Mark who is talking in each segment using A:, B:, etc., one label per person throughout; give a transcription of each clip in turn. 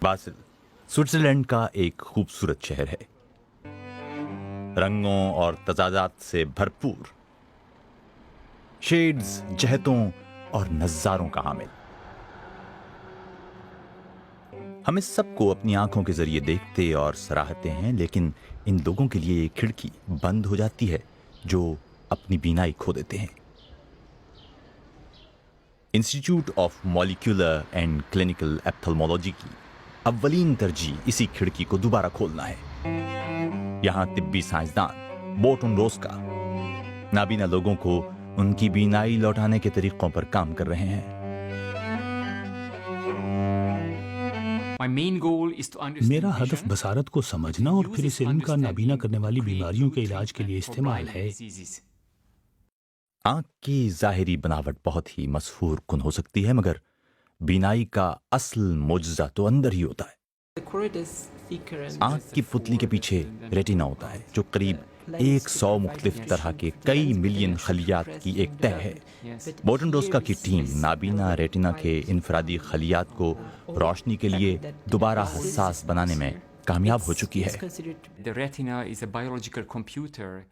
A: Basil Switzerland का एक खूबसूरत शहर है, रंगों और तजादात से भरपूर, शेड्स, जहतों और नज़ारों का हामिल। हम इस सब को अपनी आंखों के जरिए देखते और सराहते हैं, लेकिन इन लोगों के लिए एक खिड़की बंद हो जाती है जो अपनी बीनाई खो देते हैं। Institute of molecular and clinical ophthalmology की अव्वलीन तरजीह इसी खिड़की को दोबारा खोलना है। यहां तिब्बी साइंसदान बोर्टन रोस्का नाबीना लोगों को उनकी बीनाई लौटाने के तरीकों पर काम कर रहे हैं।
B: मेरा हदफ बसारत को समझना और फिर इस इल्म का नाबीना करने वाली बीमारियों के इलाज के लिए इस्तेमाल है।
A: आंख की जाहिरी बनावट बहुत ही मसहूर कुन हो सकती है, मगर बीनाई का असल मोजज़ा तो अंदर ही होता है। आंख की पुतली के पीछे रेटिना होता है, जो करीब 100 मुख्तलिफ तरह के कई मिलियन खलियात की एक तह है। बोर्टन रोस्का की टीम नाबीना रेटिना के इनफरादी खलियात को रोशनी के लिए दोबारा हसास बनाने में कामयाब हो चुकी है।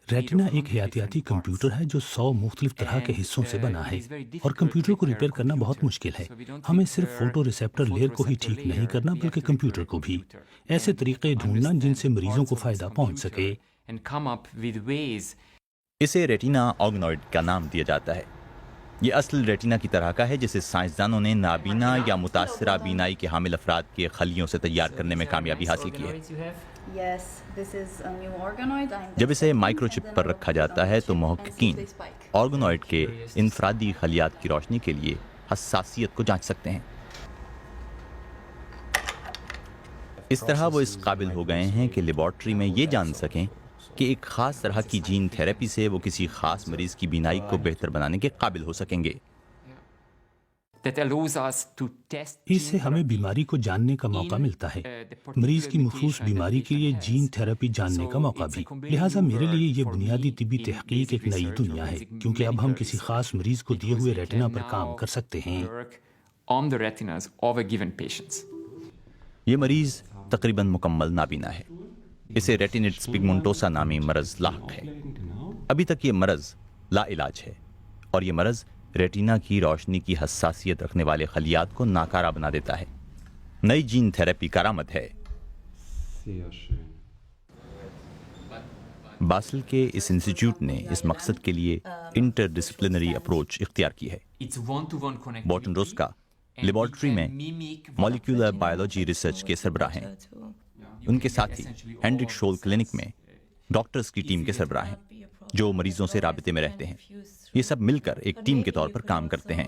B: रेटिना एक हयातियाती कंप्यूटर है जो 100 मुख्तलिफ तरह के हिस्सों से बना है, और कंप्यूटर को रिपेयर करना बहुत मुश्किल है। हमें सिर्फ फोटो रिसेप्टर लेयर को ही ठीक नहीं करना, बल्कि कंप्यूटर को भी। ऐसे तरीके ढूंढना जिनसे मरीजों को फायदा पहुंच सके।
A: इसे रेटिना ऑर्गेनॉइड का नाम दिया जाता है। ये असल रेटिना की तरह का है, जिसे साइंसदानों ने नाबीना या मुतासरा बीनाई के हामिल अफराद के खलियों से तैयार करने में कामयाबी हासिल की है। जब इसे माइक्रोचिप पर रखा जाता है तो मुहक्किकीन ऑर्गेनॉइड के इनफरादी खलियात की रोशनी के लिए हसासियत को जांच सकते हैं। इस तरह वो इस काबिल हो गए हैं कि लेबॉर्ट्री में ये जान सकें कि एक खास तरह की जीन थेरेपी से वो किसी खास मरीज की बीनाई को बेहतर बनाने के काबिल हो सकेंगे।
B: इससे हमें बीमारी को जानने का मौका मिलता है, मरीज की मखसूस बीमारी के लिए जीन थेरेपी जानने का मौका भी। लिहाजा मेरे लिए ये बुनियादी तिब्बी तहकीक एक नई दुनिया है, क्योंकि अब हम किसी खास मरीज को दिए हुए रेटिना पर काम कर सकते हैं।
A: ये मरीज तकरीबन मुकम्मल नाबीना है। इसे रेटिनिटिस पिगमेंटोसा नामी मरज लाक है। अभी तक ये मरज लाइलाज है, और ये मरज रेटिना की रोशनी की हसासियत रखने वाले खलियात को नाकारा बना देता है। नई जीन थेरेपी करामत है। बासिल के इस इंस्टीट्यूट ने इस मकसद के लिए इंटरडिसिप्लिनरी अप्रोच इख्तियार की है। बोर्टन रोस्का लेबॉर्ट्री में मॉलिक्यूलर बायोलॉजी रिसर्च के सरबराह हैं। उनके साथ ही हेनरिक शोल क्लिनिक में डॉक्टर्स की टीम के सरबराह हैं, जो मरीजों से राबिते में रहते हैं। ये सब मिलकर एक टीम के तौर पर काम करते हैं।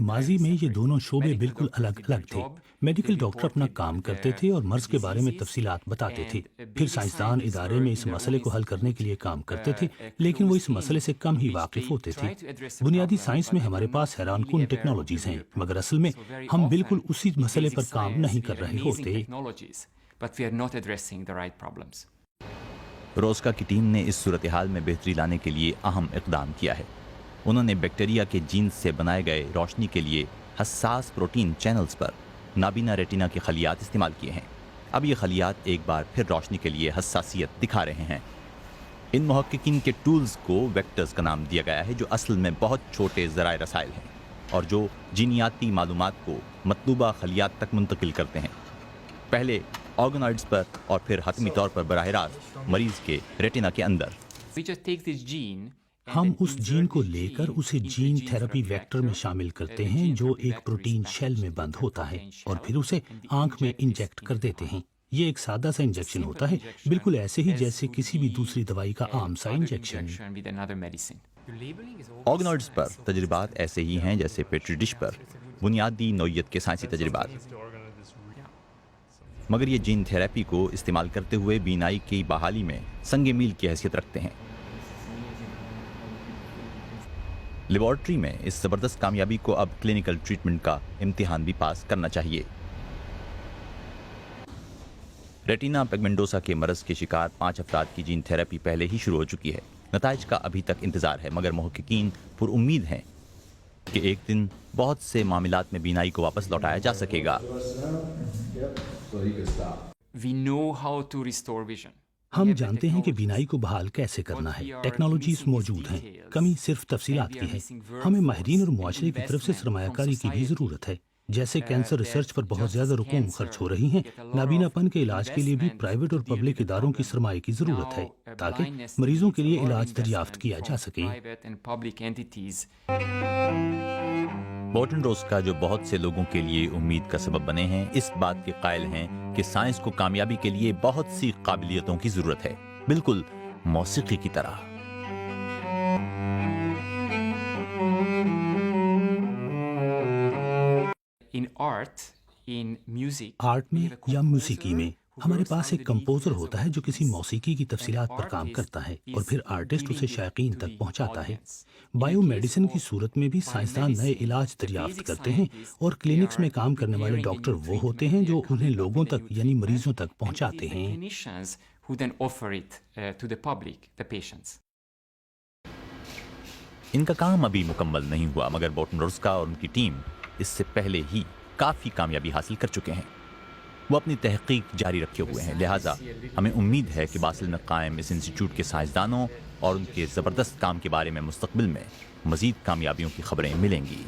B: माजी में ये दोनों शोबे बिल्कुल अलग अलग थे। मेडिकल डॉक्टर अपना काम करते थे और मर्ज के बारे में तफसीलात बताते थे। फिर साइंसदान इदारे में इस मसले को हल करने के लिए काम करते थे, लेकिन वो इस मसले से कम ही वाकिफ होते थे। बुनियादी साइंस में हमारे पास हैरानकुन टेक्नोलॉजीज हैं, मगर असल में हम बिल्कुल उसी मसले पर काम नहीं कर रहे होते।
A: रोस्का की टीम ने इस सूरत हाल में बेहतरी लाने के लिए अहम इक़दाम किया है। उन्होंने बैक्टीरिया के जीन्स से बनाए गए रोशनी के लिए हसास प्रोटीन चैनल्स पर नाबीना रेटिना के खलियात इस्तेमाल किए हैं। अब ये खलियात एक बार फिर रोशनी के लिए हसासियत दिखा रहे हैं। इन मुहक्किकीन के टूल्स को वेक्टर्स का नाम दिया गया है, जो असल में बहुत छोटे ज़राए रसायल हैं और जो जीनियाती मालूमात को मतलूबा खलियात तक मुंतकिल करते हैं, पहले ऑर्गेनॉइड्स पर और फिर हतमी तौर पर बराह रास्त मरीज के रेटिना के अंदर।
B: हम उस जीन को लेकर उसे जीन थेरेपी वेक्टर में शामिल करते हैं, जो एक प्रोटीन शेल में बंद होता है, और फिर उसे आंख में इंजेक्ट कर देते हैं। ये एक सादा सा इंजेक्शन होता है, बिल्कुल ऐसे ही जैसे किसी भी दूसरी दवाई का आम सा इंजेक्शन।
A: ऑर्गेनॉइड्स पर तजर्बात ऐसे ही हैं जैसे पेट्री डिश पर बुनियादी नौइयत के साइंसी तजर्बात, मगर ये जीन थेरेपी को इस्तेमाल करते हुए बीनाई की बहाली में संगे मील की हैसियत रखते हैं। लेबॉर्ट्री में इस ज़बरदस्त कामयाबी को अब क्लिनिकल ट्रीटमेंट का इम्तिहान भी पास करना चाहिए। रेटिना पिगमेंटोसा के मरज़ के शिकार 5 अफराद की जीन थेरेपी पहले ही शुरू हो चुकी है। नताइज का अभी तक इंतज़ार है, मगर मुहक्किकीन पुरुम्मीद हैं کہ ایک دن بہت سے معاملات میں بینائی کو واپس لوٹایا جا سکے گا۔
C: We know how to restore vision.
B: ہم جانتے ہیں کہ بینائی کو بحال کیسے کرنا ہے، ٹیکنالوجیز موجود ہیں، کمی صرف تفصیلات کی ہے۔ ہمیں ماہرین اور معاشرے کی طرف سے سرمایہ کاری کی بھی ضرورت ہے۔ جیسے کینسر ریسرچ پر بہت زیادہ رقوم خرچ ہو رہی ہیں، نابینا پن کے علاج کے لیے بھی پرائیویٹ اور پبلک اداروں کی سرمایہ کی ضرورت ہے تاکہ مریضوں کے لیے علاج دریافت کیا جا سکے۔
A: بورٹن روز کا جو بہت سے لوگوں کے لیے امید کا سبب بنے ہیں، اس بات کے قائل ہیں کہ سائنس کو کامیابی کے لیے بہت سی قابلیتوں کی ضرورت ہے، بالکل موسیقی کی طرح۔
B: آرٹ میں یا موسیقی میں ہمارے پاس ایک کمپوزر ہوتا ہے جو کسی موسیقی کی تفصیلات پر کام کرتا ہے اور پھر آرٹسٹ اسے شائقین تک پہنچاتا ہے۔ بائیو میڈیسن کی صورت میں بھی سائنسدان نئے علاج دریافت کرتے ہیں اور کلینکس میں کام کرنے والے ڈاکٹر وہ ہوتے ہیں جو انہیں لوگوں تک یعنی مریضوں تک پہنچاتے ہیں۔
A: ان کا کام ابھی مکمل نہیں ہوا، مگر بورٹن روز کا اور ان کی ٹیم اس سے پہلے ہی کافی کامیابی حاصل کر چکے ہیں۔ وہ اپنی تحقیق جاری رکھے ہوئے ہیں، لہٰذا ہمیں امید ہے کہ باسل میں قائم اس انسٹیٹیوٹ کے سائنسدانوں اور ان کے زبردست کام کے بارے میں مستقبل میں مزید کامیابیوں کی خبریں ملیں گی۔